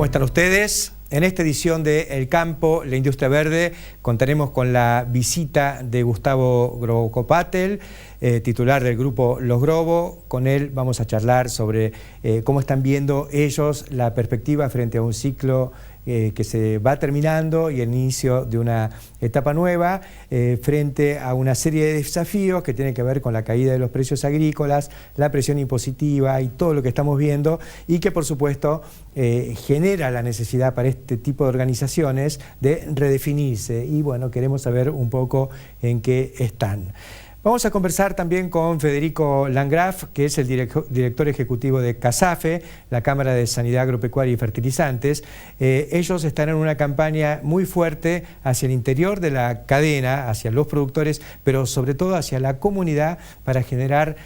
¿Cómo están ustedes? En esta edición de El Campo, la Industria Verde, contaremos con la visita de Gustavo Grobocopatel, titular del grupo Los Grobo. Con él vamos a charlar sobre cómo están viendo ellos la perspectiva frente a un ciclo que se va terminando y el inicio de una etapa nueva, frente a una serie de desafíos que tienen que ver con la caída de los precios agrícolas, la presión impositiva y todo lo que estamos viendo, y que por supuesto genera la necesidad para este tipo de organizaciones de redefinirse. Y bueno, queremos saber un poco en qué están. Vamos a conversar también con Federico Landgraf, que es el director ejecutivo de CASAFE, la Cámara de Sanidad Agropecuaria y Fertilizantes. Ellos están en una campaña muy fuerte hacia el interior de la cadena, hacia los productores, pero sobre todo hacia la comunidad, para generar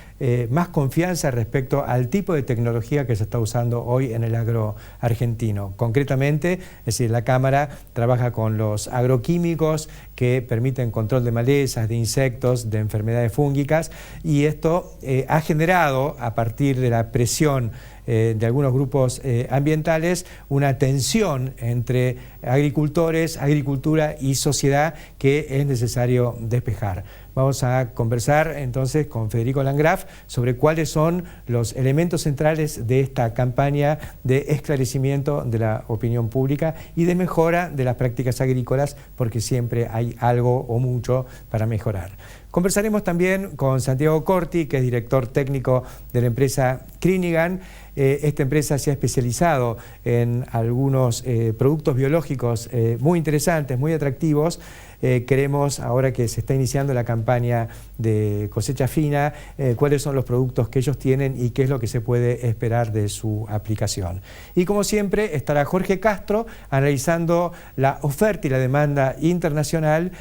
más confianza respecto al tipo de tecnología que se está usando hoy en el agro argentino. Concretamente, es decir, la Cámara trabaja con los agroquímicos que permiten control de malezas, de insectos, de enfermedades fúngicas, y esto ha generado, a partir de la presión de algunos grupos ambientales, una tensión entre agricultores, agricultura y sociedad que es necesario despejar. Vamos a conversar entonces con Federico Landgraf sobre cuáles son los elementos centrales de esta campaña de esclarecimiento de la opinión pública y de mejora de las prácticas agrícolas, porque siempre hay algo o mucho para mejorar. Conversaremos también con Santiago Corti, que es director técnico de la empresa Crinigan. Esta empresa se ha especializado en algunos productos biológicos muy interesantes, muy atractivos. Queremos, ahora que se está iniciando la campaña de cosecha fina, cuáles son los productos que ellos tienen y qué es lo que se puede esperar de su aplicación. Y como siempre estará Jorge Castro analizando la oferta y la demanda internacional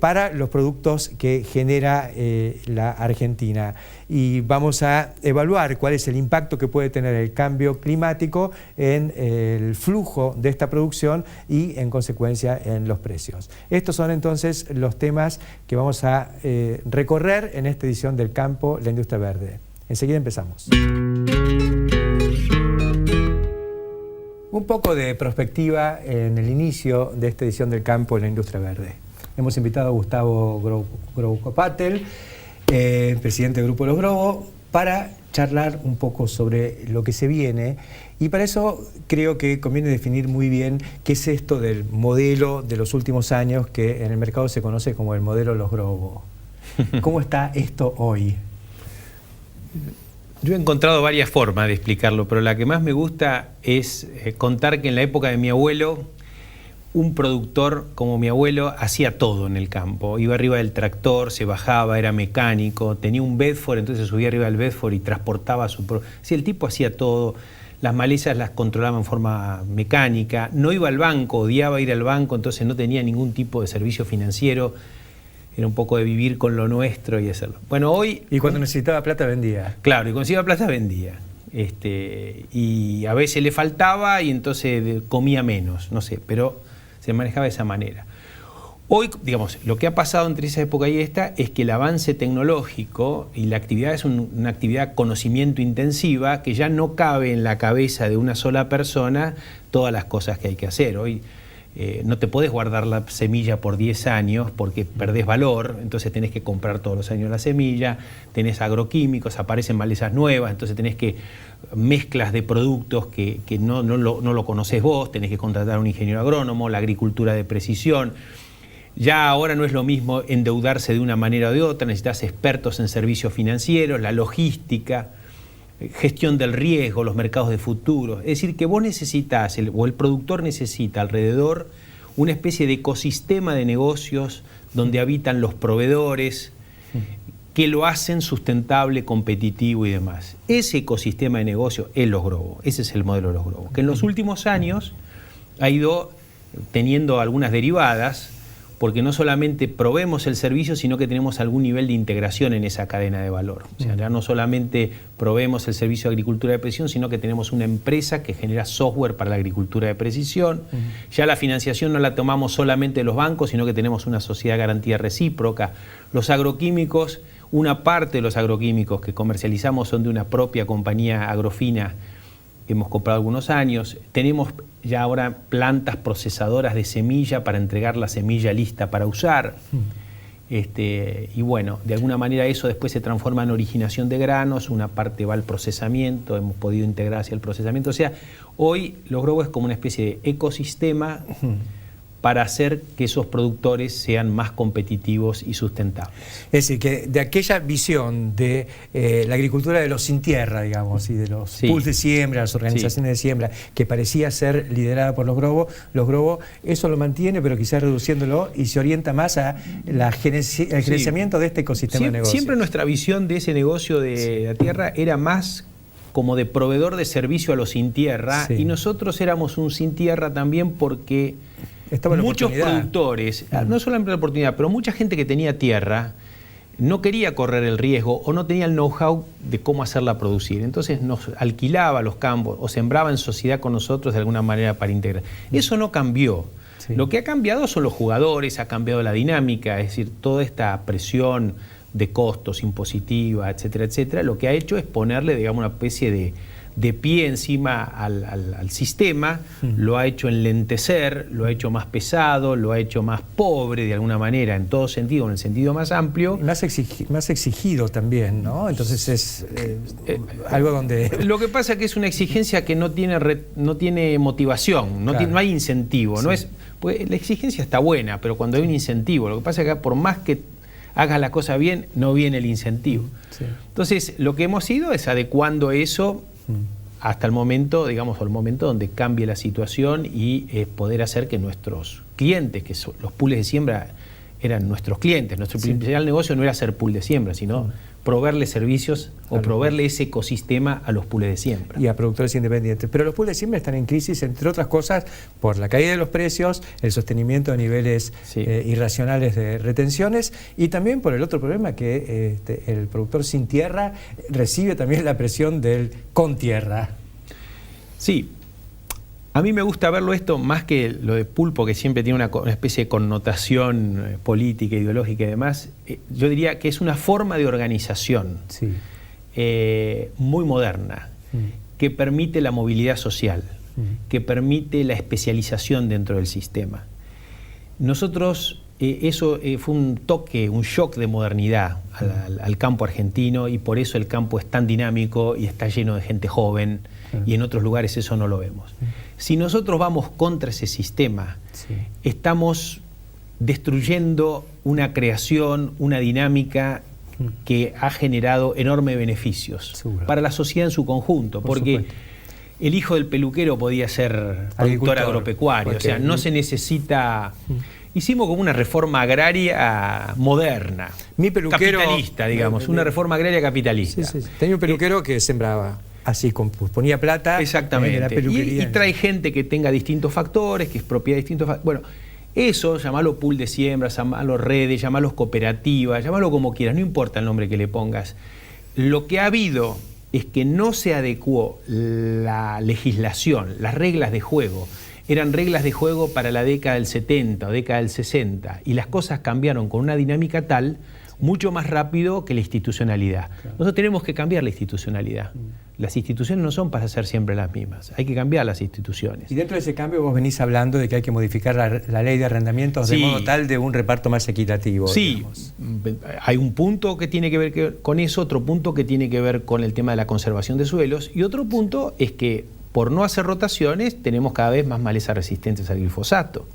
para los productos que genera la Argentina. Y vamos a evaluar cuál es el impacto que puede tener el cambio climático en el flujo de esta producción y en consecuencia en los precios. Estos son entonces los temas que vamos a recorrer en esta edición del Campo, la Industria Verde. Enseguida empezamos. Un poco de perspectiva en el inicio de esta edición del Campo, la Industria Verde. Hemos invitado a Gustavo Grobocopatel, presidente del Grupo Los Grobo, para charlar un poco sobre lo que se viene, y para eso creo que conviene definir muy bien qué es esto del modelo de los últimos años que en el mercado se conoce como el modelo Los Grobo. ¿Cómo está esto hoy? Yo he encontrado varias formas de explicarlo, pero la que más me gusta es contar que en la época de mi abuelo, un productor como mi abuelo hacía todo en el campo. Iba arriba del tractor, se bajaba, era mecánico, tenía un Bedford, entonces subía arriba del Bedford y transportaba su... Sí, el tipo hacía todo, las malezas las controlaba en forma mecánica, no iba al banco, odiaba ir al banco, entonces no tenía ningún tipo de servicio financiero, era un poco de vivir con lo nuestro y hacerlo. Bueno, hoy... Y cuando necesitaba plata vendía. Claro, y cuando necesitaba plata vendía. Y a veces le faltaba y entonces comía menos, no sé, pero se manejaba de esa manera. Hoy, digamos, lo que ha pasado entre esa época y esta es que el avance tecnológico y la actividad es una actividad conocimiento intensiva que ya no cabe en la cabeza de una sola persona todas las cosas que hay que hacer. Hoy no te podés guardar la semilla por 10 años porque perdés valor, entonces tenés que comprar todos los años la semilla, tenés agroquímicos, aparecen malezas nuevas, entonces tenés que mezclas de productos que no lo conocés vos, tenés que contratar a un ingeniero agrónomo, la agricultura de precisión. Ya ahora no es lo mismo endeudarse de una manera o de otra, necesitas expertos en servicios financieros, la logística, gestión del riesgo, los mercados de futuro. Es decir, que vos necesitas, o el productor necesita alrededor una especie de ecosistema de negocios donde habitan los proveedores que lo hacen sustentable, competitivo y demás. Ese ecosistema de negocio es Los Grobo, ese es el modelo de Los Grobo, que en los últimos años ha ido teniendo algunas derivadas, porque no solamente proveemos el servicio, sino que tenemos algún nivel de integración en esa cadena de valor. O sea, ya no solamente proveemos el servicio de agricultura de precisión, sino que tenemos una empresa que genera software para la agricultura de precisión. Ya la financiación no la tomamos solamente de los bancos, sino que tenemos una sociedad de garantía recíproca. Los agroquímicos, una parte de los agroquímicos que comercializamos son de una propia compañía agrofina hemos comprado algunos años. Tenemos ya ahora plantas procesadoras de semilla para entregar la semilla lista para usar. Y bueno, de alguna manera eso después se transforma en originación de granos, una parte va al procesamiento, hemos podido integrar hacia el procesamiento. O sea, hoy Los Grobos es como una especie de ecosistema para hacer que esos productores sean más competitivos y sustentables. Es decir, que de aquella visión de la agricultura de los sin tierra, digamos, y de los pools de siembra, las organizaciones de siembra, que parecía ser liderada por Los Grobos, eso lo mantiene, pero quizás reduciéndolo, y se orienta más a el gerenciamiento de este ecosistema de negocio. Siempre nuestra visión de ese negocio de la tierra era más como de proveedor de servicio a los sin tierra, y nosotros éramos un sin tierra también porque muchos productores, no solamente la oportunidad, pero mucha gente que tenía tierra no quería correr el riesgo o no tenía el know-how de cómo hacerla producir. Entonces nos alquilaba los campos o sembraba en sociedad con nosotros de alguna manera para integrar. Eso no cambió. Lo que ha cambiado son los jugadores, ha cambiado la dinámica, es decir, toda esta presión de costos impositiva, etcétera, etcétera, lo que ha hecho es ponerle, digamos, una especie de pie encima al sistema, lo ha hecho enlentecer, lo ha hecho más pesado, lo ha hecho más pobre de alguna manera, en todo sentido, en el sentido más amplio. Más exigido también, ¿no? Entonces es algo donde... Lo que pasa es que es una exigencia que no tiene motivación, no hay incentivo. No es, pues, la exigencia está buena, pero cuando hay un incentivo, lo que pasa es que por más que hagas la cosa bien, no viene el incentivo. Entonces, lo que hemos ido es adecuando eso hasta el momento, digamos, al momento donde cambie la situación y poder hacer que nuestros clientes, que son los pools de siembra, eran nuestros clientes. Nuestro principal negocio no era hacer pool de siembra, sino proveerle servicios o proveerle ese ecosistema a los pools de siembra. Y a productores independientes. Pero los pools de siembra están en crisis, entre otras cosas, por la caída de los precios, el sostenimiento de niveles irracionales de retenciones, y también por el otro problema que el productor sin tierra recibe también la presión del con tierra. Sí. A mí me gusta verlo esto más que lo de pulpo, que siempre tiene una especie de connotación política, ideológica y demás. Yo diría que es una forma de organización muy moderna, que permite la movilidad social, que permite la especialización dentro del sistema. Nosotros, eso fue un toque, un shock de modernidad al campo argentino, y por eso el campo es tan dinámico y está lleno de gente joven, y en otros lugares eso no lo vemos. Si nosotros vamos contra ese sistema, estamos destruyendo una creación, una dinámica que ha generado enormes beneficios para la sociedad en su conjunto, porque el hijo del peluquero podía ser productor agropecuario, o sea, no se necesita... Hicimos como una reforma agraria moderna, capitalista, digamos, una reforma agraria capitalista. Tenía un peluquero que sembraba. Así, ponía plata. Exactamente. En la peluquería. Y trae gente que tenga distintos factores, que es propiedad de distintos factores. Bueno, eso, llamalo pool de siembra, llamalo redes, llamalo cooperativas, llamalo como quieras, no importa el nombre que le pongas. Lo que ha habido es que no se adecuó la legislación, las reglas de juego. Eran reglas de juego para la década del 70 o década del 60, y las cosas cambiaron con una dinámica tal, mucho más rápido que la institucionalidad. Nosotros tenemos que cambiar la institucionalidad. Las instituciones no son para ser siempre las mismas, hay que cambiar las instituciones. Y dentro de ese cambio vos venís hablando de que hay que modificar la ley de arrendamientos de modo tal de un reparto más equitativo. Sí, digamos. Hay un punto que tiene que ver con eso, otro punto que tiene que ver con el tema de la conservación de suelos, y otro punto es que por no hacer rotaciones tenemos cada vez más malezas resistentes al glifosato.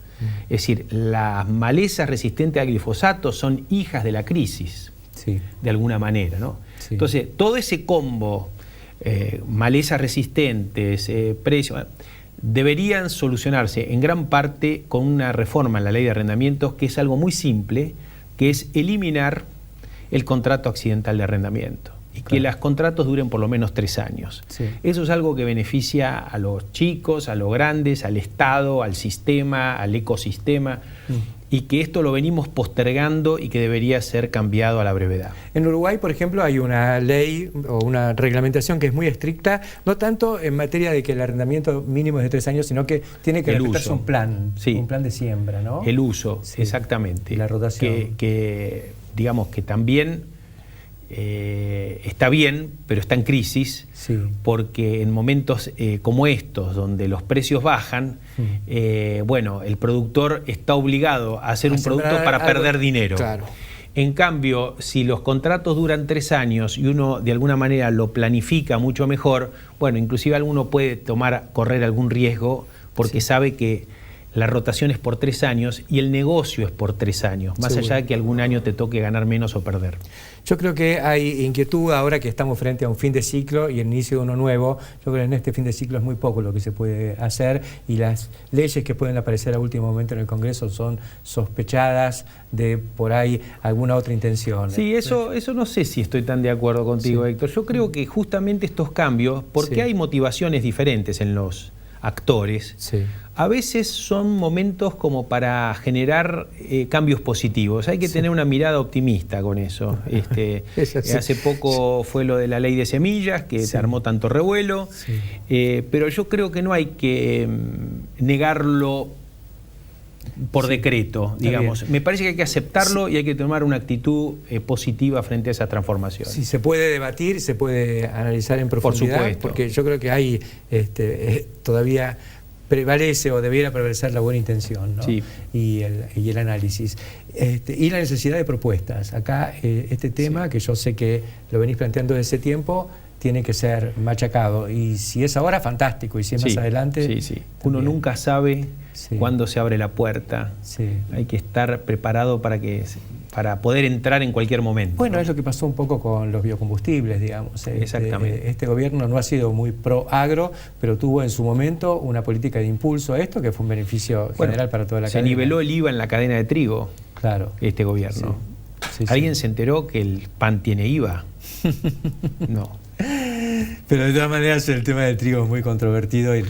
Es decir, las malezas resistentes al glifosato son hijas de la crisis, de alguna manera, ¿no? Entonces, todo ese combo, malezas resistentes, precios, deberían solucionarse en gran parte con una reforma en la ley de arrendamientos, que es algo muy simple, que es eliminar el contrato accidental de arrendamiento. Y que los contratos duren por lo menos 3 años. Eso es algo que beneficia a los chicos, a los grandes, al Estado, al sistema, al ecosistema, y que esto lo venimos postergando y que debería ser cambiado a la brevedad. En Uruguay, por ejemplo, hay una ley o una reglamentación que es muy estricta, no tanto en materia de que el arrendamiento mínimo es de 3 años, sino que tiene que respetarse un plan de siembra, ¿no? El uso, exactamente. Y la rotación. Que digamos que también está bien, pero está en crisis, sí, porque en momentos como estos, donde los precios bajan, bueno, el productor está obligado a hacer un producto para perder dinero. Claro. En cambio, si los contratos duran 3 años y uno de alguna manera lo planifica mucho mejor, bueno, inclusive alguno puede correr algún riesgo porque sabe que la rotación es por 3 años y el negocio es por 3 años, más allá de que algún año te toque ganar menos o perder. Yo creo que hay inquietud ahora que estamos frente a un fin de ciclo y el inicio de uno nuevo. Yo creo que en este fin de ciclo es muy poco lo que se puede hacer y las leyes que pueden aparecer a último momento en el Congreso son sospechadas de por ahí alguna otra intención. Sí, eso no sé si estoy tan de acuerdo contigo, Héctor. Yo creo que justamente estos cambios, porque hay motivaciones diferentes en los actores, a veces son momentos como para generar cambios positivos. Hay que tener una mirada optimista con eso. Hace poco fue lo de la ley de semillas, que se armó tanto revuelo, pero yo creo que no hay que negarlo por decreto, digamos. Me parece que hay que aceptarlo y hay que tomar una actitud positiva frente a esa transformación. Sí, se puede debatir, se puede analizar en profundidad, por supuesto, porque yo creo que hay todavía prevalece o debiera prevalecer la buena intención, ¿no? Y el análisis. Y la necesidad de propuestas. Acá este tema, que yo sé que lo venís planteando desde ese tiempo, tiene que ser machacado. Y si es ahora, fantástico. Y si es más adelante... Uno nunca sabe cuándo se abre la puerta. Hay que estar preparado para poder entrar en cualquier momento. Bueno, es lo que pasó un poco con los biocombustibles, digamos. Exactamente. Este gobierno no ha sido muy pro agro, pero tuvo en su momento una política de impulso a esto que fue un beneficio general para toda la cadena. Se niveló el IVA en la cadena de trigo, este gobierno. ¿Alguien se enteró que el pan tiene IVA? No. Pero de todas maneras el tema del trigo es muy controvertido y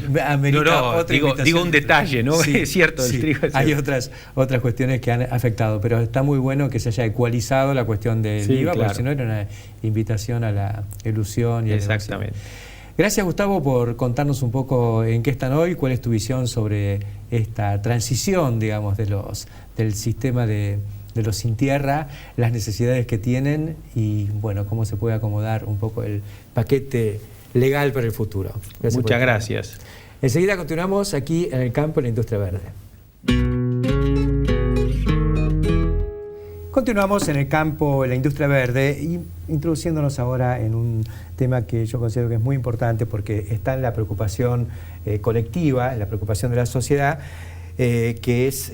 digo un detalle, ¿no? Es cierto, el trigo es hay otras cuestiones que han afectado, pero está muy bueno que se haya ecualizado la cuestión del IVA, porque si no era una invitación a la ilusión y exactamente. Gracias, Gustavo, por contarnos un poco en qué están hoy, cuál es tu visión sobre esta transición, digamos, del sistema de los sin tierra, las necesidades que tienen y, bueno, cómo se puede acomodar un poco el paquete legal para el futuro. Muchas gracias. Enseguida continuamos aquí en el campo de la industria verde. Continuamos en el campo de la industria verde y introduciéndonos ahora en un tema que yo considero que es muy importante porque está en la preocupación colectiva, en la preocupación de la sociedad, que es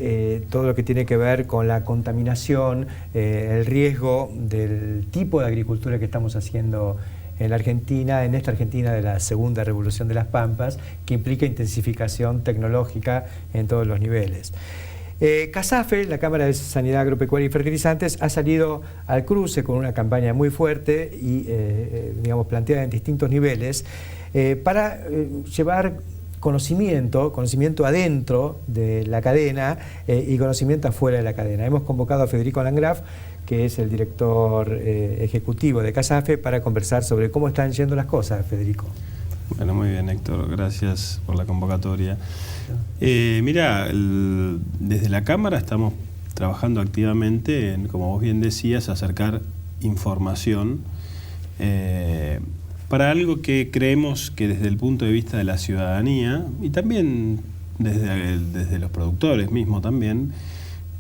todo lo que tiene que ver con la contaminación, el riesgo del tipo de agricultura que estamos haciendo en la Argentina, en esta Argentina de la segunda revolución de las Pampas, que implica intensificación tecnológica en todos los niveles. CASAFE, la Cámara de Sanidad Agropecuaria y Fertilizantes, ha salido al cruce con una campaña muy fuerte y digamos, planteada en distintos niveles para llevar conocimiento adentro de la cadena y conocimiento afuera de la cadena. Hemos convocado a Federico Landgraf, que es el director ejecutivo de CASAFE, para conversar sobre cómo están yendo las cosas, Federico. Bueno, muy bien, Héctor, gracias por la convocatoria. Mira, desde la Cámara estamos trabajando activamente en, como vos bien decías, acercar información para algo que creemos que desde el punto de vista de la ciudadanía y también desde los productores mismos también,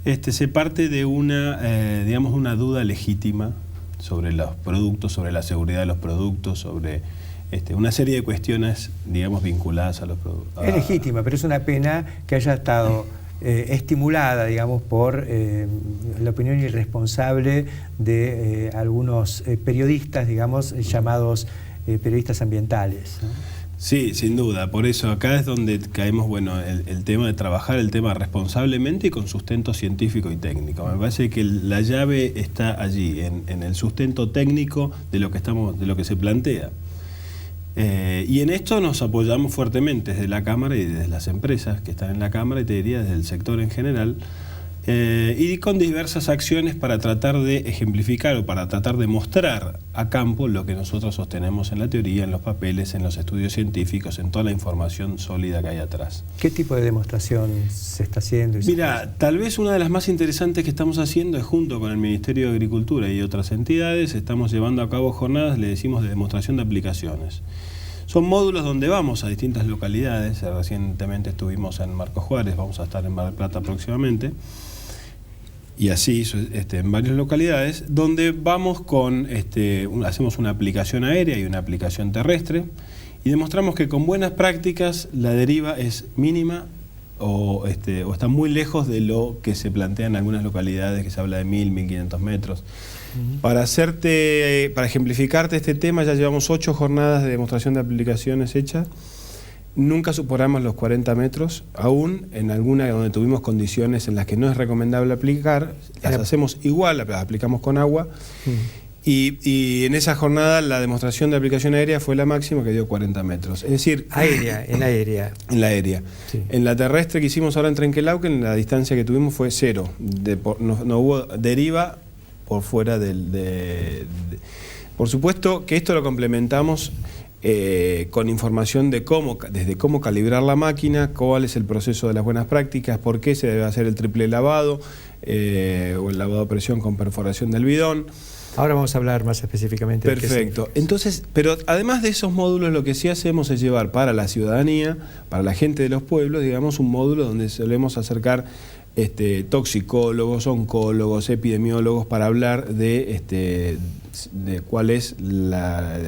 se parte de una, digamos, una duda legítima sobre los productos, sobre la seguridad de los productos, sobre una serie de cuestiones, digamos, vinculadas a los productos. Es legítima, pero es una pena que haya estado estimulada, digamos, por la opinión irresponsable de algunos periodistas, digamos, llamados periodistas ambientales, ¿no? Sí, sin duda. Por eso acá es donde caemos, bueno, el tema de trabajar el tema responsablemente y con sustento científico y técnico. Me parece que la llave está allí, en el sustento técnico de lo que se plantea. Y en esto nos apoyamos fuertemente desde la Cámara y desde las empresas que están en la Cámara y te diría desde el sector en general, y con diversas acciones para tratar de ejemplificar o para tratar de mostrar a campo lo que nosotros sostenemos en la teoría, en los papeles, en los estudios científicos, en toda la información sólida que hay atrás. ¿Qué tipo de demostración se está haciendo? Mira, tal vez una de las más interesantes que estamos haciendo es junto con el Ministerio de Agricultura y otras entidades, estamos llevando a cabo jornadas, le decimos, de demostración de aplicaciones. Son módulos donde vamos a distintas localidades. Recientemente estuvimos en Marcos Juárez, vamos a estar en Mar del Plata próximamente, y así en varias localidades, donde vamos con, hacemos una aplicación aérea y una aplicación terrestre, y demostramos que con buenas prácticas la deriva es mínima o está muy lejos de lo que se plantea en algunas localidades, que se habla de 1000, 1500 metros. Para ejemplificarte este tema, ya llevamos 8 jornadas de demostración de aplicaciones hechas. Nunca superamos los 40 metros, aún en alguna donde tuvimos condiciones en las que no es recomendable aplicar, las hacemos igual, las aplicamos con agua. Y en esa jornada la demostración de aplicación aérea fue la máxima, que dio 40 metros. Es decir, en la aérea. En la aérea. Sí. En la terrestre que hicimos ahora en Trenquelauquen, la distancia que tuvimos fue 0. No hubo deriva por fuera por supuesto que esto lo complementamos con información de desde cómo calibrar la máquina, cuál es el proceso de las buenas prácticas, por qué se debe hacer el triple lavado o el lavado a presión con perforación del bidón. Ahora vamos a hablar más específicamente. Perfecto. Entonces, pero además de esos módulos, lo que sí hacemos es llevar para la ciudadanía, para la gente de los pueblos, digamos, un módulo donde solemos acercar toxicólogos, oncólogos, epidemiólogos, para hablar de cuál es la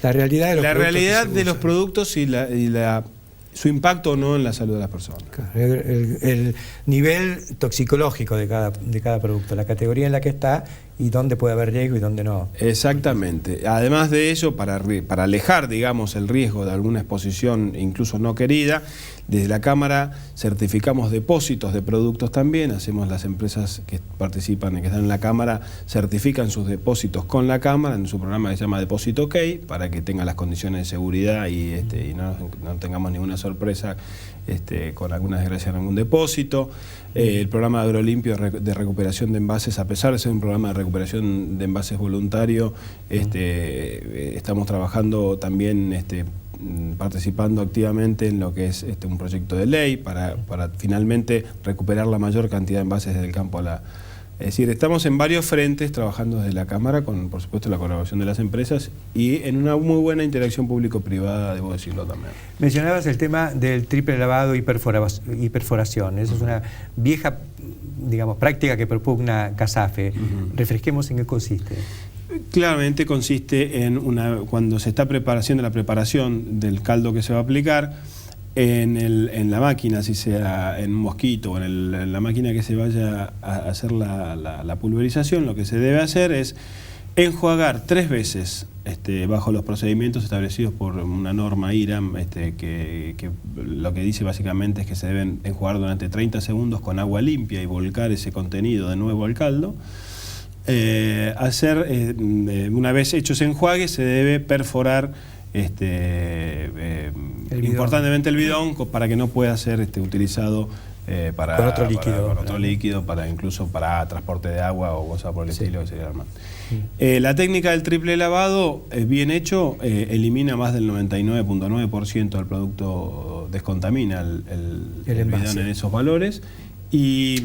realidad de los productos y su impacto o no en la salud de las personas. Claro, el nivel toxicológico de cada producto, la categoría en la que está y dónde puede haber riesgo y dónde no. Exactamente. Además de eso, para alejar, digamos, el riesgo de alguna exposición incluso no querida, desde la Cámara certificamos depósitos de productos también. Hacemos, las empresas que participan y que están en la Cámara certifican sus depósitos con la Cámara en su programa que se llama Depósito OK, para que tenga las condiciones de seguridad y no tengamos ninguna sorpresa con alguna desgracia en algún depósito. El programa de Agrolimpio de recuperación de envases, a pesar de ser un programa de recuperación de envases voluntario, estamos trabajando también participando activamente en lo que es un proyecto de ley para finalmente recuperar la mayor cantidad de envases desde el campo a la... Es decir, estamos en varios frentes trabajando desde la Cámara con, por supuesto, la colaboración de las empresas y en una muy buena interacción público-privada, debo decirlo también. Mencionabas el tema del triple lavado y perforación. Eso es una vieja, digamos, práctica que propugna CASAFE. Refresquemos en qué consiste. Claramente consiste en cuando se está haciendo la preparación del caldo que se va a aplicar, en la máquina, si sea en un mosquito o en la máquina que se vaya a hacer la pulverización, lo que se debe hacer es enjuagar 3 veces bajo los procedimientos establecidos por una norma IRAM, que lo que dice básicamente es que se deben enjuagar durante 30 segundos con agua limpia y volcar ese contenido de nuevo al caldo. Una vez hecho ese enjuague, se debe perforar importantemente el bidón para que no pueda ser utilizado con otro líquido, incluso para transporte de agua o cosas por el estilo que sería armado. La técnica del triple lavado, bien hecho, elimina más del 99.9% del producto, descontamina el bidón en esos valores. Y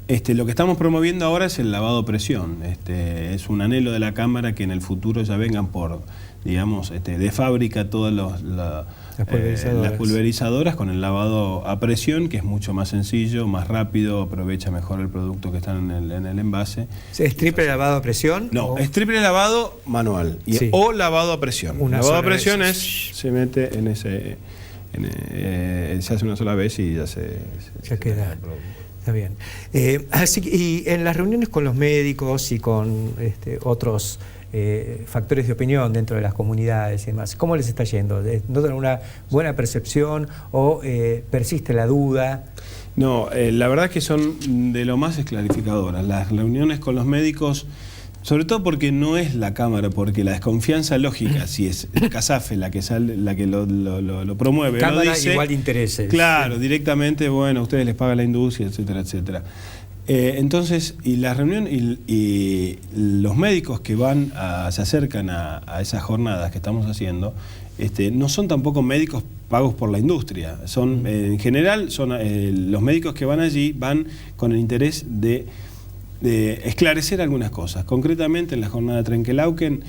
lo que estamos promoviendo ahora es el lavado a presión. Es un anhelo de la Cámara que en el futuro ya vengan de fábrica todas las pulverizadoras con el lavado a presión, que es mucho más sencillo, más rápido, aprovecha mejor el producto que está en el envase. ¿Es triple lavado a presión? No, es triple lavado manual o lavado a presión. Lavado a presión se mete se hace una sola vez y ya se queda. Está bien. Así que, y en las reuniones con los médicos y con otros factores de opinión dentro de las comunidades y demás, ¿cómo les está yendo? ¿No tienen una buena percepción o persiste la duda? No, la verdad es que son de lo más esclarificadoras. Las reuniones con los médicos Sobre todo porque no es la Cámara, porque la desconfianza lógica, si es el CASAFE la que lo promueve, Cámara lo dice, igual de intereses. claro, directamente, bueno, a ustedes les paga la industria, etcétera, etcétera. Entonces, y la reunión y los médicos que se acercan a esas jornadas que estamos haciendo, no son tampoco médicos pagos por la industria. Son, en general, los médicos que van allí van con el interés de esclarecer algunas cosas. Concretamente, en la jornada de Trenquelauquen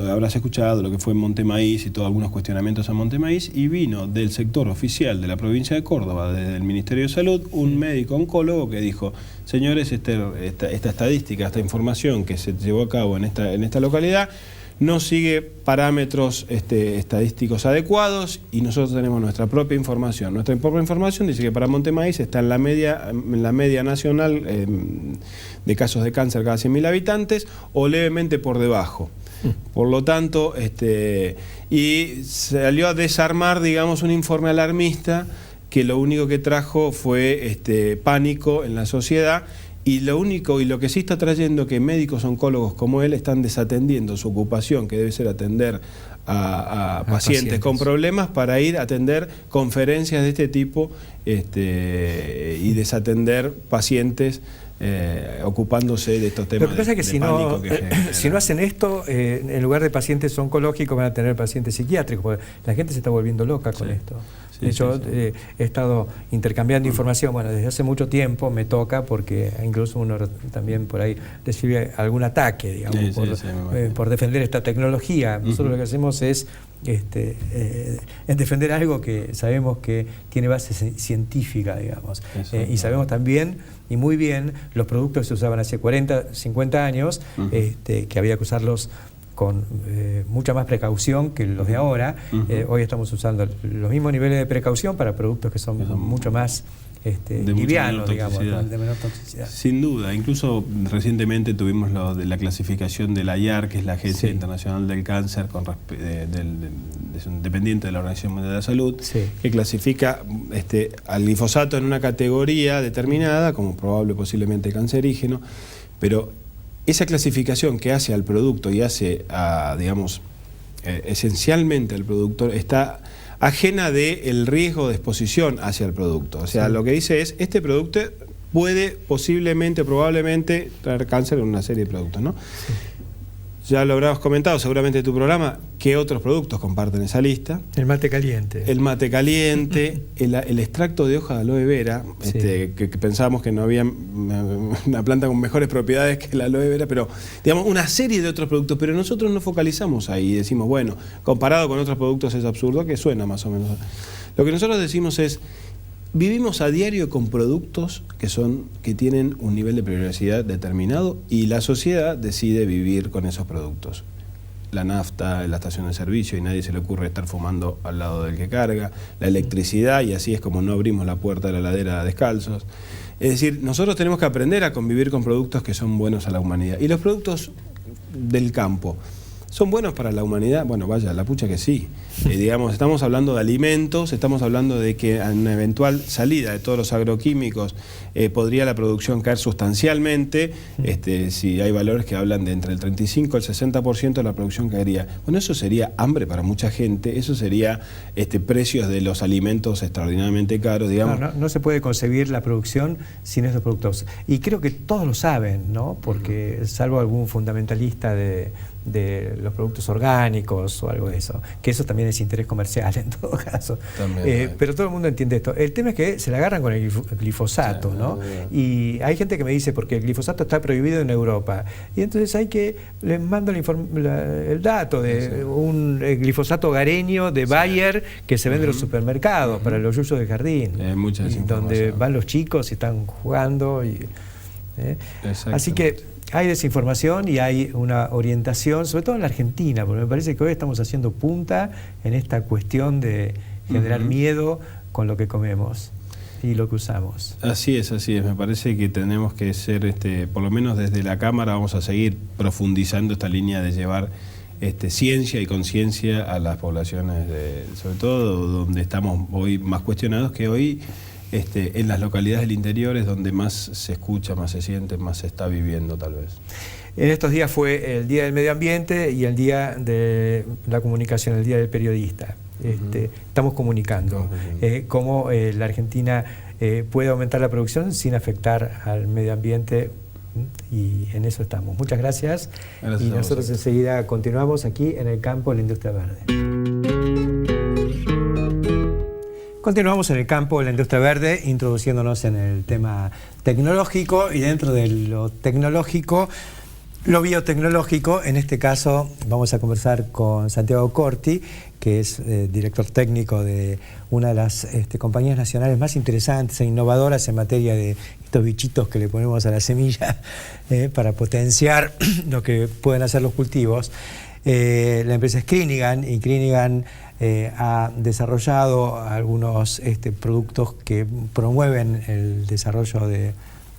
habrás escuchado lo que fue Montemaíz y todos algunos cuestionamientos a Montemaíz, y vino del sector oficial de la provincia de Córdoba, desde el Ministerio de Salud, un médico oncólogo que dijo: señores, esta estadística, esta información que se llevó a cabo en esta localidad no sigue parámetros estadísticos adecuados, y nosotros tenemos nuestra propia información. Nuestra propia información dice que para Montemaíz está en la media nacional de casos de cáncer cada 100.000 habitantes, o levemente por debajo. Por lo tanto, y salió a desarmar, digamos, un informe alarmista que lo único que trajo fue pánico en la sociedad. Y lo que sí está trayendo, que médicos oncólogos como él están desatendiendo su ocupación, que debe ser atender a pacientes con problemas, para ir a atender conferencias de este tipo y desatender pacientes ocupándose de estos temas. Lo que pasa es que si no hacen esto, en lugar de pacientes oncológicos van a tener pacientes psiquiátricos, porque la gente se está volviendo loca con esto. De hecho, he estado intercambiando información, bueno, desde hace mucho tiempo me toca, porque incluso uno también por ahí recibe algún ataque, digamos, por defender esta tecnología. Nosotros lo que hacemos es defender algo que sabemos que tiene base científica, digamos. Y sabemos también, y muy bien, los productos que se usaban hace 40, 50 años, que había que usarlos con mucha más precaución que los de ahora. Hoy estamos usando los mismos niveles de precaución para productos que son mucho más livianos, digamos, de menor toxicidad. Sin duda, incluso recientemente tuvimos la clasificación de la IAR, que es la Agencia Internacional del Cáncer, dependiente de la Organización Mundial de la Salud, que clasifica al glifosato en una categoría determinada como probable posiblemente cancerígeno, pero esa clasificación que hace al producto y hace digamos, esencialmente al productor, está ajena del riesgo de exposición hacia el producto. O sea, lo que dice es: este producto puede posiblemente, probablemente traer cáncer en una serie de productos, ¿no? Ya lo habrás comentado seguramente en tu programa, ¿qué otros productos comparten esa lista? El mate caliente. El mate caliente, el extracto de hoja de aloe vera, que pensábamos que no había una planta con mejores propiedades que la aloe vera, pero digamos una serie de otros productos, pero nosotros nos focalizamos ahí y decimos, bueno, comparado con otros productos es absurdo, que suena más o menos. Lo que nosotros decimos es: vivimos a diario con productos que tienen un nivel de peligrosidad determinado, y la sociedad decide vivir con esos productos. La nafta en la estación de servicio, y nadie se le ocurre estar fumando al lado del que carga. La electricidad, y así es como no abrimos la puerta de la heladera descalzos. Es decir, nosotros tenemos que aprender a convivir con productos que son buenos a la humanidad. Y los productos del campo, ¿son buenos para la humanidad? Bueno, vaya, la pucha que sí. Digamos, estamos hablando de alimentos, estamos hablando de que en una eventual salida de todos los agroquímicos podría la producción caer sustancialmente. Si hay valores que hablan de entre el 35 y el 60% de la producción caería. Bueno, eso sería hambre para mucha gente, eso sería precios de los alimentos extraordinariamente caros, digamos. No se puede concebir la producción sin estos productos. Y creo que todos lo saben, ¿no? Porque salvo algún fundamentalista de los productos orgánicos o algo de eso, que eso también es interés comercial en todo caso. Pero todo el mundo entiende esto. El tema es que se la agarran con el glifosato, ¿no? Y hay gente que me dice, porque el glifosato está prohibido en Europa, y entonces les mando el dato de un glifosato hogareño de Bayer que se vende en los supermercados para los yuyos de jardín, donde van los chicos y están jugando. Así que hay desinformación y hay una orientación, sobre todo en la Argentina, porque me parece que hoy estamos haciendo punta en esta cuestión de generar miedo con lo que comemos y lo que usamos. Así es. Me parece que tenemos que ser, por lo menos desde la Cámara, vamos a seguir profundizando esta línea de llevar ciencia y conciencia a las poblaciones, sobre todo donde estamos hoy más cuestionados, que hoy en las localidades del interior es donde más se escucha, más se siente, más se está viviendo tal vez. En estos días fue el Día del Medio Ambiente y el Día de la Comunicación, el Día del Periodista. Estamos comunicando cómo la Argentina puede aumentar la producción sin afectar al medio ambiente, y en eso estamos. Muchas gracias. Y nosotros enseguida continuamos aquí en el campo de la industria verde. Continuamos en el campo de la industria verde, introduciéndonos en el tema tecnológico, y dentro de lo tecnológico, lo biotecnológico. En este caso vamos a conversar con Santiago Corti, que es director técnico de una de las compañías nacionales más interesantes e innovadoras en materia de estos bichitos que le ponemos a la semilla para potenciar lo que pueden hacer los cultivos. La empresa es Crinigan, y Crinigan ha desarrollado algunos productos que promueven el desarrollo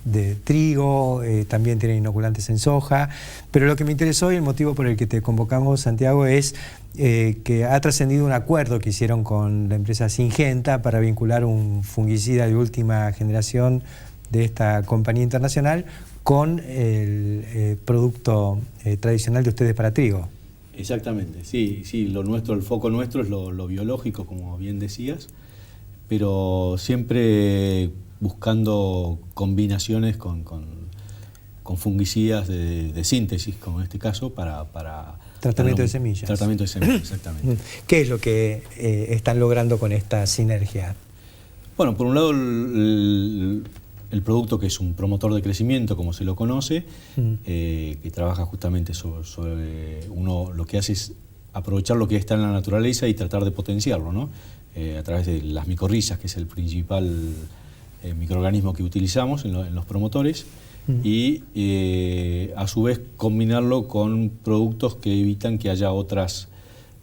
de trigo, también tienen inoculantes en soja, pero lo que me interesó y el motivo por el que te convocamos, Santiago, es que ha trascendido un acuerdo que hicieron con la empresa Syngenta para vincular un fungicida de última generación de esta compañía internacional con el producto tradicional de ustedes para trigo. Exactamente, sí, el foco nuestro es lo biológico, como bien decías, pero siempre buscando combinaciones con fungicidas de síntesis, como en este caso, para tratamiento de semillas. Tratamiento de semillas, exactamente. ¿Qué es lo que están logrando con esta sinergia? Bueno, por un lado el producto, que es un promotor de crecimiento, como se lo conoce, que trabaja justamente sobre uno, lo que hace es aprovechar lo que está en la naturaleza y tratar de potenciarlo, ¿no? A través de las micorrizas, que es el principal microorganismo que utilizamos en los promotores, y a su vez combinarlo con productos que evitan que haya otras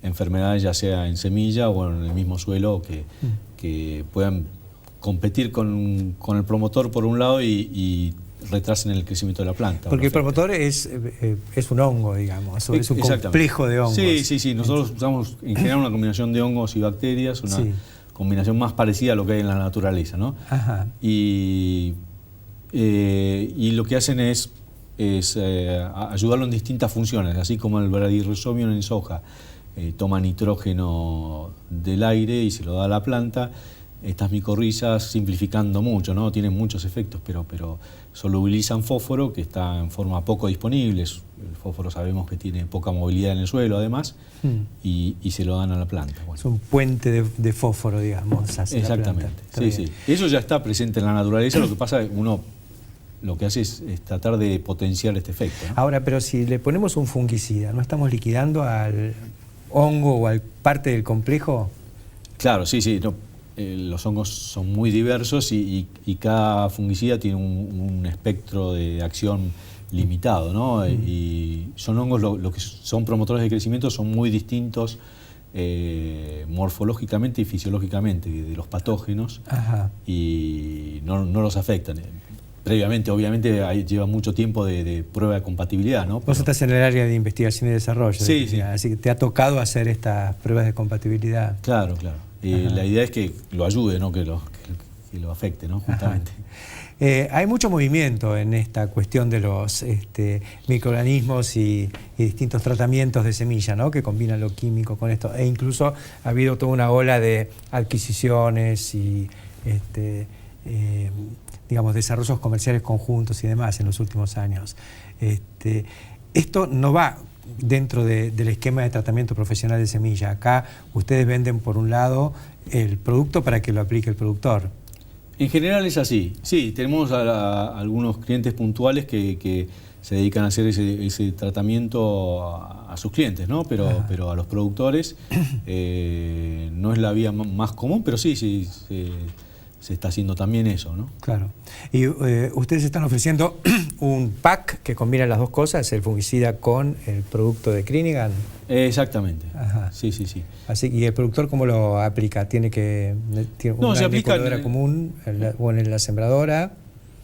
enfermedades, ya sea en semilla o en el mismo suelo, que puedan competir con el promotor por un lado y retrasen el crecimiento de la planta. Porque el promotor es un hongo, digamos, es un complejo de hongos. Sí. Nosotros usamos en general una combinación de hongos y bacterias, una combinación más parecida a lo que hay en la naturaleza, ¿no? Ajá. Y lo que hacen es ayudarlo en distintas funciones, así como el Bradyrhizobium en soja toma nitrógeno del aire y se lo da a la planta. Estas micorrizas, simplificando mucho, ¿no? Tienen muchos efectos, pero solubilizan fósforo, que está en forma poco disponible. El fósforo sabemos que tiene poca movilidad en el suelo, además, y se lo dan a la planta. Bueno. Es un puente de fósforo, digamos, hacia exactamente, la planta. Sí. Eso ya está presente en la naturaleza, lo que pasa es que uno lo que hace es tratar de potenciar este efecto, ¿no? Ahora, pero si le ponemos un fungicida, ¿no estamos liquidando al hongo o al parte del complejo? Claro, sí. No. Los hongos son muy diversos y cada fungicida tiene un espectro de acción limitado, ¿no? Y son hongos, lo que son promotores de crecimiento, son muy distintos morfológicamente y fisiológicamente de los patógenos. Ajá. Y no los afectan. Previamente, obviamente, lleva mucho tiempo de prueba de compatibilidad, ¿no? Vos estás en el área de investigación y desarrollo. Sí. Así que te ha tocado hacer estas pruebas de compatibilidad. Claro. La idea es que lo ayude, no que lo afecte, ¿no? Justamente. Hay mucho movimiento en esta cuestión de los microorganismos y distintos tratamientos de semilla, ¿no? Que combinan lo químico con esto. E incluso ha habido toda una ola de adquisiciones y digamos, desarrollos comerciales conjuntos y demás en los últimos años. Esto no va dentro del esquema de tratamiento profesional de semilla. Acá ustedes venden, por un lado, el producto para que lo aplique el productor. En general es así. Sí, tenemos algunos clientes puntuales que se dedican a hacer ese tratamiento a sus clientes, ¿no? Pero a los productores no es la vía más común, pero sí se está haciendo también eso, ¿no? Claro. Y ustedes están ofreciendo un pack que combina las dos cosas, el fungicida con el producto de Crinigan. Exactamente. Ajá. Sí. Así, ¿y el productor cómo lo aplica? ¿Tiene una se aplica inoculadora común o en la sembradora?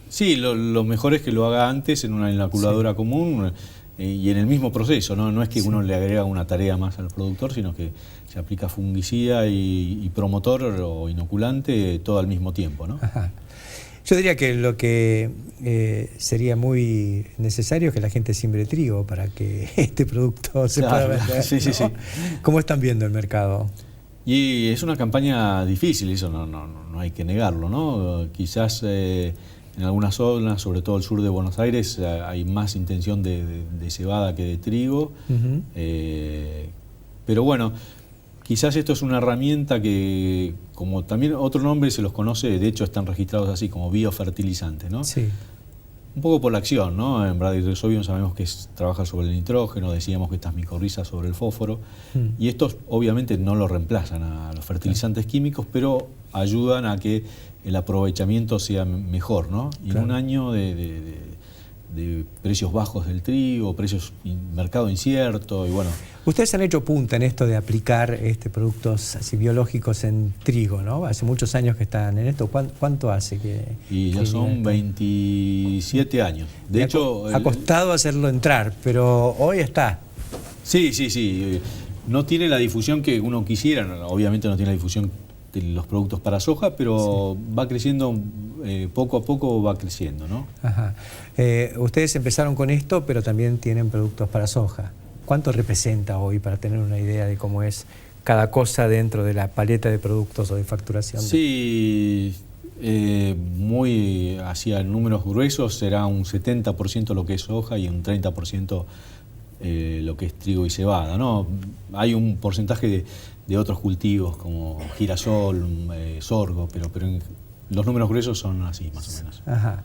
Sí, lo mejor es que lo haga antes en una inoculadora común. y en el mismo proceso, ¿no? No es que uno le agrega una tarea más al productor, sino que se aplica fungicida y promotor o inoculante todo al mismo tiempo, ¿no? Ajá. Yo diría que lo que sería muy necesario es que la gente siembre trigo para que este producto se pueda vender. Sí, sí, sí. ¿Cómo están viendo el mercado? Y es una campaña difícil, eso no hay que negarlo, ¿no? Quizás en algunas zonas, sobre todo el sur de Buenos Aires, hay más intención de cebada que de trigo. Pero bueno, quizás esto es una herramienta que, como también otro nombre se los conoce, de hecho están registrados así, como biofertilizante, ¿no? Sí. Un poco por la acción, ¿no? En Bradyrhizobium sabemos que trabaja sobre el nitrógeno, decíamos que estas micorrizas sobre el fósforo, y estos obviamente no lo reemplazan a los fertilizantes químicos, pero ayudan a que el aprovechamiento sea mejor, ¿no? Y en un año de precios bajos del trigo, mercado incierto, y bueno. Ustedes han hecho punta en esto de aplicar productos así biológicos en trigo, ¿no? Hace muchos años que están en esto. ¿Cuánto hace que...? Y ya son 27 años. De hecho... Ha costado hacerlo entrar, pero hoy está. Sí, sí, sí. No tiene la difusión que uno quisiera, obviamente no tiene la difusión de los productos para soja, pero va creciendo, poco a poco va creciendo, ¿no? Ajá. Ustedes empezaron con esto, pero también tienen productos para soja. ¿Cuánto representa hoy, para tener una idea de cómo es cada cosa dentro de la paleta de productos o de facturación? Sí, muy hacia números gruesos será un 70% lo que es soja y un 30% lo que es trigo y cebada, ¿no? Hay un porcentaje de otros cultivos como girasol, sorgo, pero los números gruesos son así, más o menos. Ajá.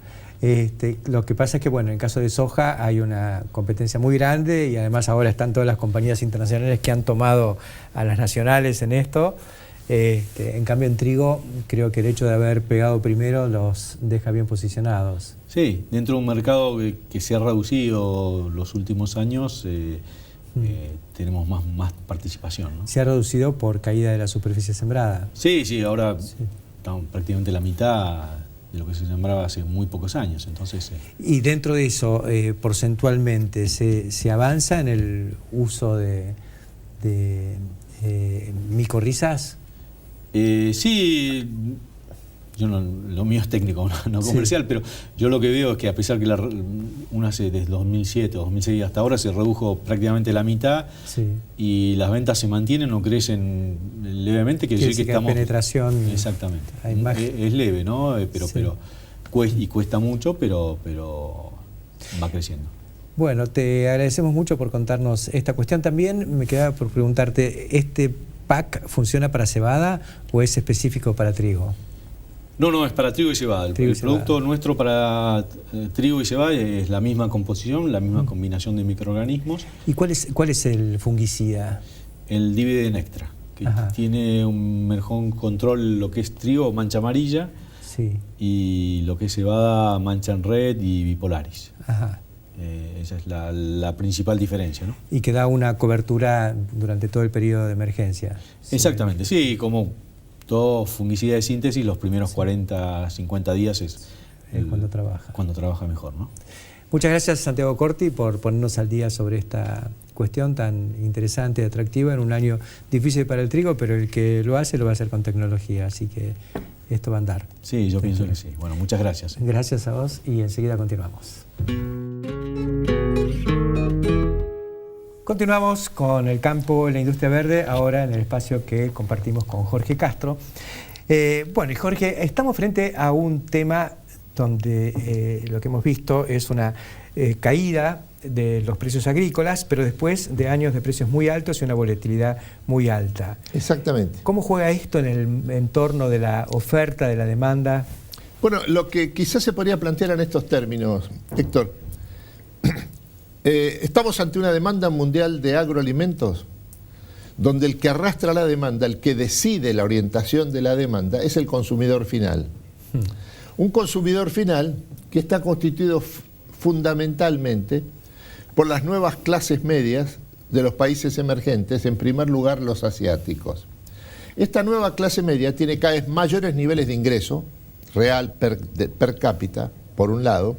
Lo que pasa es que, bueno, en el caso de soja hay una competencia muy grande y además ahora están todas las compañías internacionales que han tomado a las nacionales en esto. En cambio, en trigo, creo que el hecho de haber pegado primero los deja bien posicionados. Sí, dentro de un mercado que se ha reducido los últimos años, tenemos más participación, ¿no? ¿Se ha reducido por caída de la superficie sembrada? Sí, sí, ahora estamos prácticamente la mitad de lo que se sembraba hace muy pocos años, entonces... Y dentro de eso, porcentualmente, ¿se avanza en el uso de micorrizas? Sí, yo lo mío es técnico, no comercial, pero yo lo que veo es que a pesar que desde 2007 o 2006 hasta ahora se redujo prácticamente la mitad y las ventas se mantienen o crecen levemente, quiere decir que estamos... penetración... Exactamente. Es leve, ¿no? Pero cuesta mucho, pero va creciendo. Bueno, te agradecemos mucho por contarnos esta cuestión. También me quedaba por preguntarte, ¿este pack funciona para cebada o es específico para trigo? No, es para trigo y cebada. El producto nuestro para trigo y cebada es la misma composición, la misma combinación de microorganismos. ¿Y cuál es el fungicida? El Divide Nectra, que tiene un mejor control, lo que es trigo, mancha amarilla, y lo que es cebada, mancha en red y bipolaris. Ajá. Esa es la principal diferencia, ¿no? Y que da una cobertura durante todo el periodo de emergencia. Exactamente, sí, como todo fungicida de síntesis, los primeros 40, 50 días es cuando trabaja mejor, ¿no? Muchas gracias, Santiago Corti, por ponernos al día sobre esta cuestión tan interesante y atractiva en un año difícil para el trigo, pero el que lo va a hacer con tecnología, así que esto va a andar. Sí, yo pienso que sí. Bueno, muchas gracias. Gracias a vos y enseguida continuamos. Continuamos con el campo y la industria verde, ahora en el espacio que compartimos con Jorge Castro. Bueno, y Jorge, estamos frente a un tema donde lo que hemos visto es una caída de los precios agrícolas, pero después de años de precios muy altos y una volatilidad muy alta. Exactamente. ¿Cómo juega esto en el entorno de la oferta, de la demanda? Bueno, lo que quizás se podría plantear en estos términos, Héctor, estamos ante una demanda mundial de agroalimentos donde el que arrastra la demanda, el que decide la orientación de la demanda, es el consumidor final. Un consumidor final que está constituido fundamentalmente por las nuevas clases medias de los países emergentes, en primer lugar los asiáticos. Esta nueva clase media tiene cada vez mayores niveles de ingreso real per cápita, por un lado,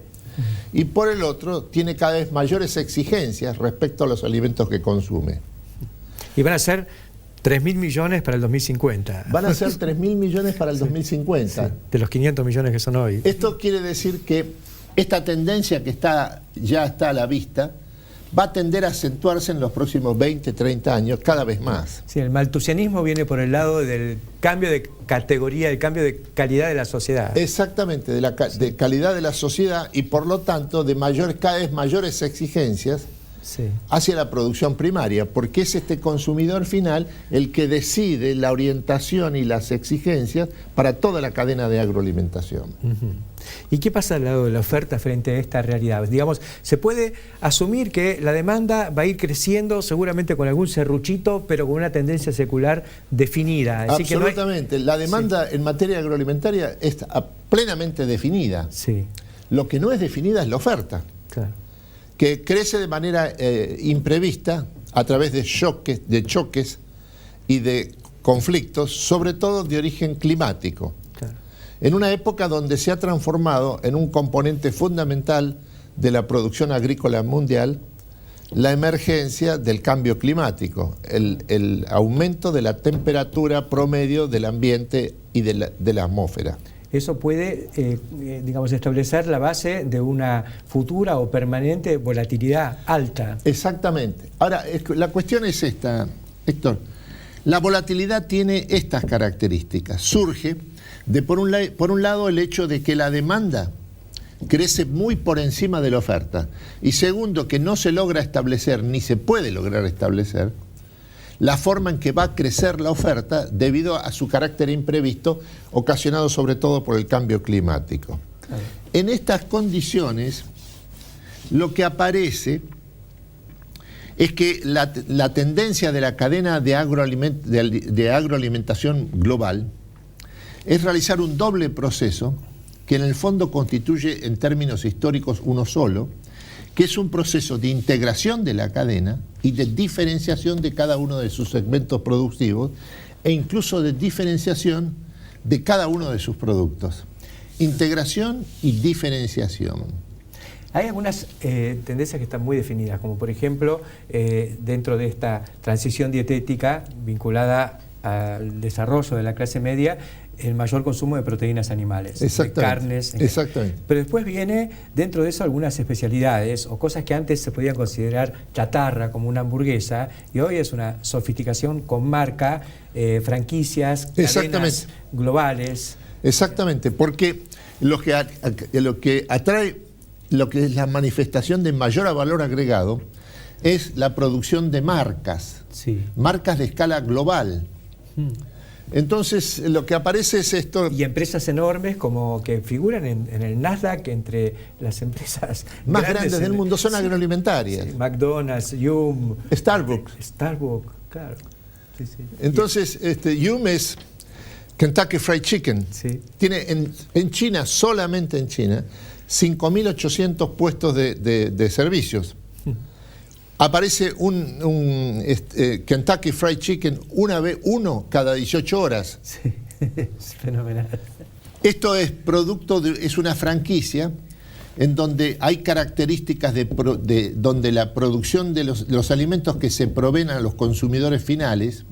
y por el otro tiene cada vez mayores exigencias respecto a los alimentos que consume. Y van a ser 3.000 millones para el 2050. Van a ser 3.000 millones para el 2050. Sí, de los 500 millones que son hoy. Esto quiere decir que esta tendencia que ya está a la vista va a tender a acentuarse en los próximos 20, 30 años, cada vez más. Sí, el maltusianismo viene por el lado del cambio de categoría, el cambio de calidad de la sociedad. Exactamente, de calidad de la sociedad y por lo tanto de cada vez mayores exigencias hacia la producción primaria, porque es este consumidor final el que decide la orientación y las exigencias para toda la cadena de agroalimentación. ¿Y qué pasa al lado de la oferta frente a esta realidad? Digamos, se puede asumir que la demanda va a ir creciendo seguramente con algún serruchito, pero con una tendencia secular definida. Así absolutamente, que no hay... la demanda en materia agroalimentaria está plenamente definida. Sí. Lo que no es definida es la oferta. Claro. Que crece de manera imprevista a través de choques y de conflictos, sobre todo de origen climático. Claro. En una época donde se ha transformado en un componente fundamental de la producción agrícola mundial la emergencia del cambio climático, el aumento de la temperatura promedio del ambiente y de la atmósfera. Eso puede, digamos, establecer la base de una futura o permanente volatilidad alta. Exactamente. Ahora, la cuestión es esta, Héctor. La volatilidad tiene estas características. Surge de, por un lado, el hecho de que la demanda crece muy por encima de la oferta. Y segundo, que no se logra establecer, ni se puede lograr establecer, la forma en que va a crecer la oferta debido a su carácter imprevisto, ocasionado sobre todo por el cambio climático. Claro. En estas condiciones, lo que aparece es que la tendencia de la cadena de agroalimentación global es realizar un doble proceso que en el fondo constituye en términos históricos uno solo, que es un proceso de integración de la cadena y de diferenciación de cada uno de sus segmentos productivos e incluso de diferenciación de cada uno de sus productos. Integración y diferenciación. Hay algunas tendencias que están muy definidas, como por ejemplo, dentro de esta transición dietética vinculada al desarrollo de la clase media, el mayor consumo de proteínas animales, de carnes. Exactamente. Pero después viene dentro de eso algunas especialidades o cosas que antes se podían considerar chatarra, como una hamburguesa, y hoy es una sofisticación con marca, franquicias, cadenas globales. Exactamente, porque lo que atrae, lo que es la manifestación de mayor valor agregado, es la producción de marcas, marcas de escala global. Entonces, lo que aparece es esto... Y empresas enormes como que figuran en el Nasdaq entre las empresas más grandes del mundo, son agroalimentarias. Sí, McDonald's, Yum... Starbucks, claro. Sí. Entonces, Yum es Kentucky Fried Chicken. Sí. Tiene en China, solamente en China, 5.800 puestos de servicios. Aparece un Kentucky Fried Chicken uno cada 18 horas. Sí, es fenomenal. Esto es es una franquicia en donde hay características donde la producción de los alimentos que se proveen a los consumidores finales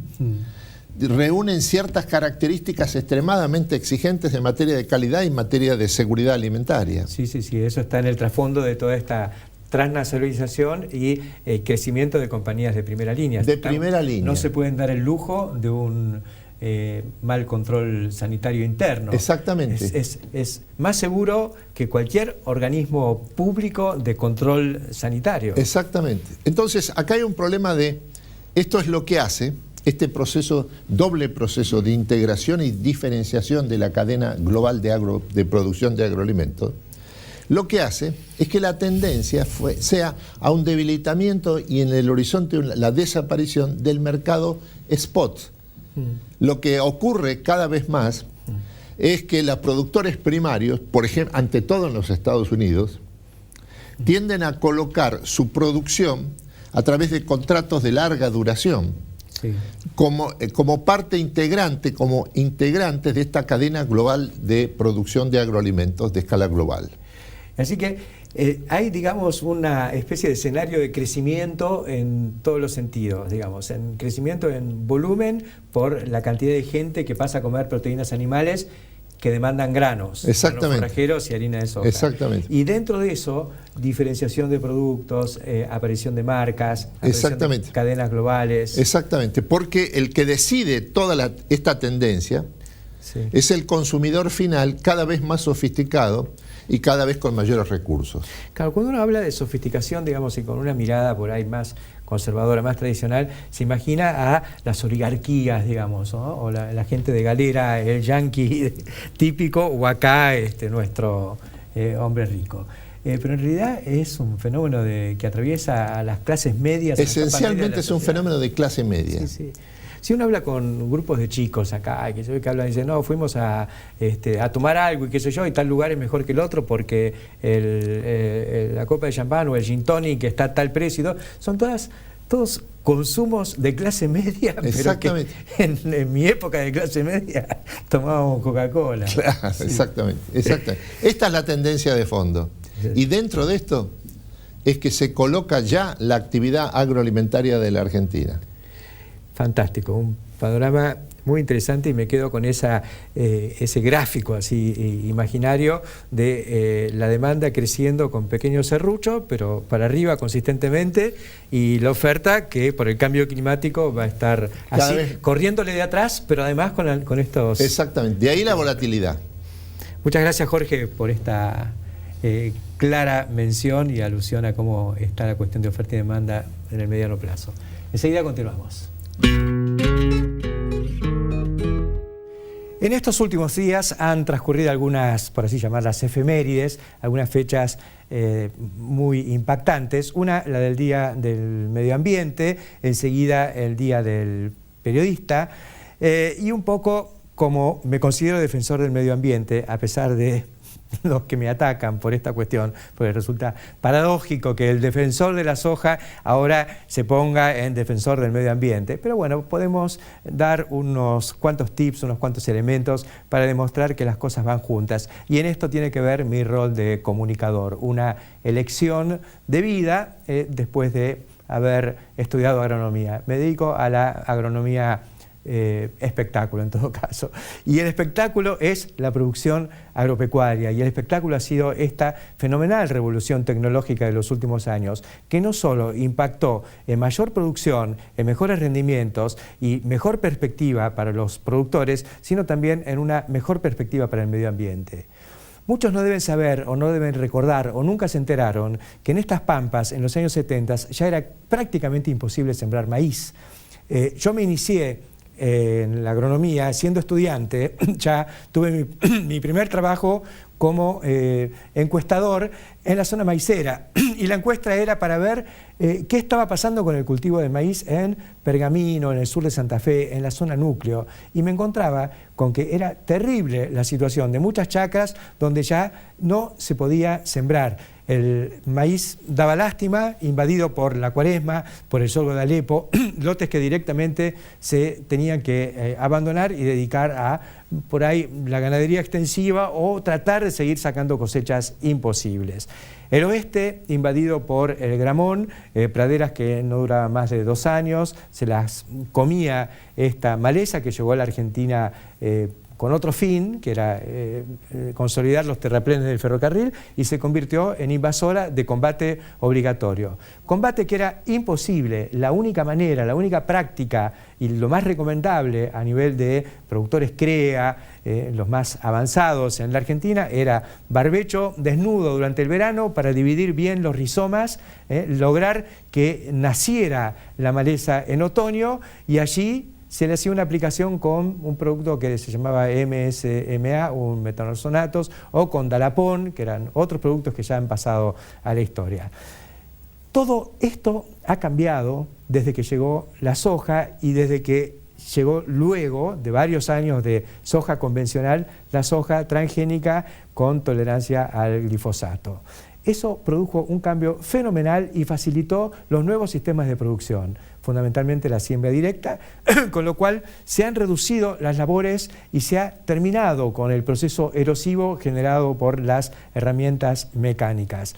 reúnen ciertas características extremadamente exigentes en materia de calidad y en materia de seguridad alimentaria. Sí, eso está en el trasfondo de toda esta transnacionalización y crecimiento de compañías de primera línea. Primera línea. No se pueden dar el lujo de un mal control sanitario interno. Exactamente. Es más seguro que cualquier organismo público de control sanitario. Exactamente. Entonces, acá hay un problema esto es lo que hace este doble proceso de integración y diferenciación de la cadena global de producción de agroalimentos. Lo que hace es que la tendencia sea a un debilitamiento y en el horizonte la desaparición del mercado spot. Lo que ocurre cada vez más es que los productores primarios, por ejemplo, ante todo en los Estados Unidos, tienden a colocar su producción a través de contratos de larga duración, como parte integrante, como integrantes de esta cadena global de producción de agroalimentos de escala global. Así que Hay, digamos, una especie de escenario de crecimiento en todos los sentidos, digamos, en crecimiento en volumen por la cantidad de gente que pasa a comer proteínas animales que demandan granos, exactamente, granos forrajeros y harina de soja. Exactamente. Y dentro de eso, diferenciación de productos, aparición de marcas, aparición exactamente, de cadenas globales. Exactamente, porque el que decide toda esta tendencia Sí. es el consumidor final, cada vez más sofisticado y cada vez con mayores recursos. Claro, cuando uno habla de sofisticación, digamos, y con una mirada por ahí más conservadora, más tradicional, se imagina a las oligarquías, digamos, ¿no? O la gente de galera, el yanqui típico, o acá nuestro hombre rico. Pero en realidad es un fenómeno que atriviesa a las clases medias. Esencialmente es un fenómeno de clase media. Sí, sí. Si uno habla con grupos de chicos acá, que se ve que hablan y dicen, no, fuimos a tomar algo y qué sé yo, y tal lugar es mejor que el otro porque la copa de champán o el gin tonic está a tal precio y todo, son todos consumos de clase media, pero que en mi época de clase media tomábamos Coca-Cola. Claro, sí. Exactamente. Esta es la tendencia de fondo. Y dentro de esto es que se coloca ya la actividad agroalimentaria de la Argentina. Fantástico, un panorama muy interesante y me quedo con ese gráfico así imaginario de la demanda creciendo con pequeño serrucho, pero para arriba consistentemente, y la oferta que por el cambio climático va a estar así, corriéndole de atrás, pero además con estos... Exactamente, de ahí la volatilidad. Muchas gracias, Jorge, por esta clara mención y alusión a cómo está la cuestión de oferta y demanda en el mediano plazo. Enseguida continuamos. En estos últimos días han transcurrido algunas, por así llamarlas, efemérides, algunas fechas muy impactantes. Una, la del Día del Medio Ambiente, enseguida el Día del Periodista, y un poco como me considero defensor del medio ambiente, a pesar de los que me atacan por esta cuestión, porque resulta paradójico que el defensor de la soja ahora se ponga en defensor del medio ambiente. Pero bueno, podemos dar unos cuantos tips, unos cuantos elementos para demostrar que las cosas van juntas. Y en esto tiene que ver mi rol de comunicador, una elección de vida después de haber estudiado agronomía. Me dedico a la agronomía espectáculo en todo caso, y el espectáculo es la producción agropecuaria, y el espectáculo ha sido esta fenomenal revolución tecnológica de los últimos años, que no solo impactó en mayor producción, en mejores rendimientos y mejor perspectiva para los productores, sino también en una mejor perspectiva para el medio ambiente. Muchos no deben saber o no deben recordar o nunca se enteraron que en estas pampas en los años 70 ya era prácticamente imposible sembrar maíz. Yo me inicié en la agronomía siendo estudiante, ya tuve mi primer trabajo como encuestador en la zona maicera, y la encuesta era para ver qué estaba pasando con el cultivo de maíz en Pergamino, en el sur de Santa Fe, en la zona núcleo, y me encontraba con que era terrible la situación de muchas chacras donde ya no se podía sembrar. El maíz daba lástima, invadido por la cuaresma, por el sorgo de Alepo, lotes que directamente se tenían que abandonar y dedicar a, por ahí, la ganadería extensiva o tratar de seguir sacando cosechas imposibles. El oeste, invadido por el gramón, praderas que no duraban más de 2 años, se las comía esta maleza que llegó a la Argentina con otro fin, que era consolidar los terraplenes del ferrocarril, y se convirtió en invasora de combate obligatorio. Combate que era imposible, la única manera, la única práctica y lo más recomendable a nivel de productores CREA, los más avanzados en la Argentina, era barbecho desnudo durante el verano para dividir bien los rizomas, lograr que naciera la maleza en otoño, y allí se le hacía una aplicación con un producto que se llamaba MSMA, un metanosonatos, o con Dalapón, que eran otros productos que ya han pasado a la historia. Todo esto ha cambiado desde que llegó la soja y desde que llegó luego de varios años de soja convencional, la soja transgénica con tolerancia al glifosato. Eso produjo un cambio fenomenal y facilitó los nuevos sistemas de producción, fundamentalmente la siembra directa, con lo cual se han reducido las labores y se ha terminado con el proceso erosivo generado por las herramientas mecánicas.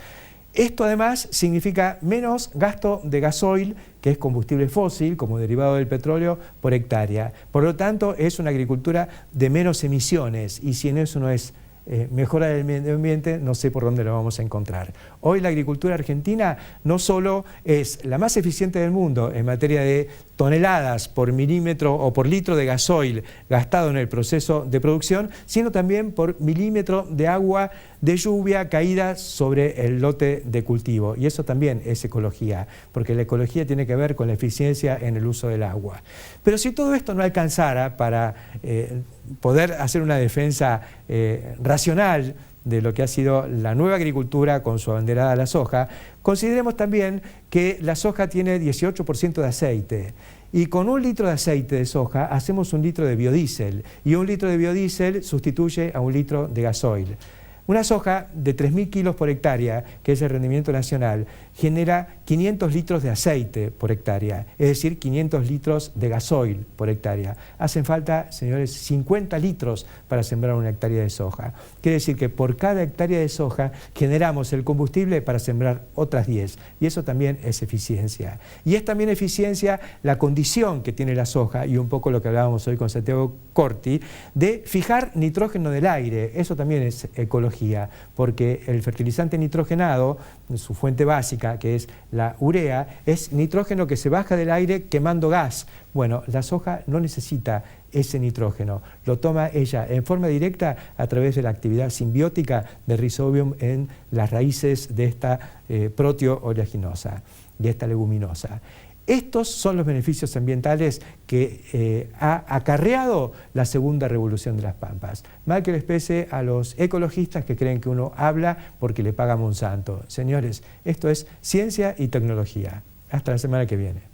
Esto además significa menos gasto de gasoil, que es combustible fósil, como derivado del petróleo, por hectárea. Por lo tanto, es una agricultura de menos emisiones, y si en eso no es mejora del medio ambiente, no sé por dónde lo vamos a encontrar. Hoy la agricultura argentina no solo es la más eficiente del mundo en materia de toneladas por milímetro o por litro de gasoil gastado en el proceso de producción, sino también por milímetro de agua de lluvia caída sobre el lote de cultivo. Y eso también es ecología, porque la ecología tiene que ver con la eficiencia en el uso del agua. Pero si todo esto no alcanzara para poder hacer una defensa racional de lo que ha sido la nueva agricultura con su abanderada a la soja, consideremos también que la soja tiene 18% de aceite. Y con 1 litro de aceite de soja hacemos 1 litro de biodiesel, y 1 litro de biodiesel sustituye a 1 litro de gasoil. Una soja de 3.000 kilos por hectárea, que es el rendimiento nacional, genera 500 litros de aceite por hectárea, es decir, 500 litros de gasoil por hectárea. Hacen falta, señores, 50 litros para sembrar 1 hectárea de soja. Quiere decir que por cada hectárea de soja generamos el combustible para sembrar otras 10, y eso también es eficiencia. Y es también eficiencia la condición que tiene la soja, y un poco lo que hablábamos hoy con Santiago Corti, de fijar nitrógeno del aire. Eso también es ecología, porque el fertilizante nitrogenado, su fuente básica, que es la urea, es nitrógeno que se baja del aire quemando gas. Bueno, la soja no necesita ese nitrógeno, lo toma ella en forma directa a través de la actividad simbiótica de Rhizobium en las raíces de esta proteo-oleaginosa, de esta leguminosa. Estos son los beneficios ambientales que ha acarreado la segunda revolución de las pampas. Mal que les pese a los ecologistas que creen que uno habla porque le paga Monsanto. Señores, esto es ciencia y tecnología. Hasta la semana que viene.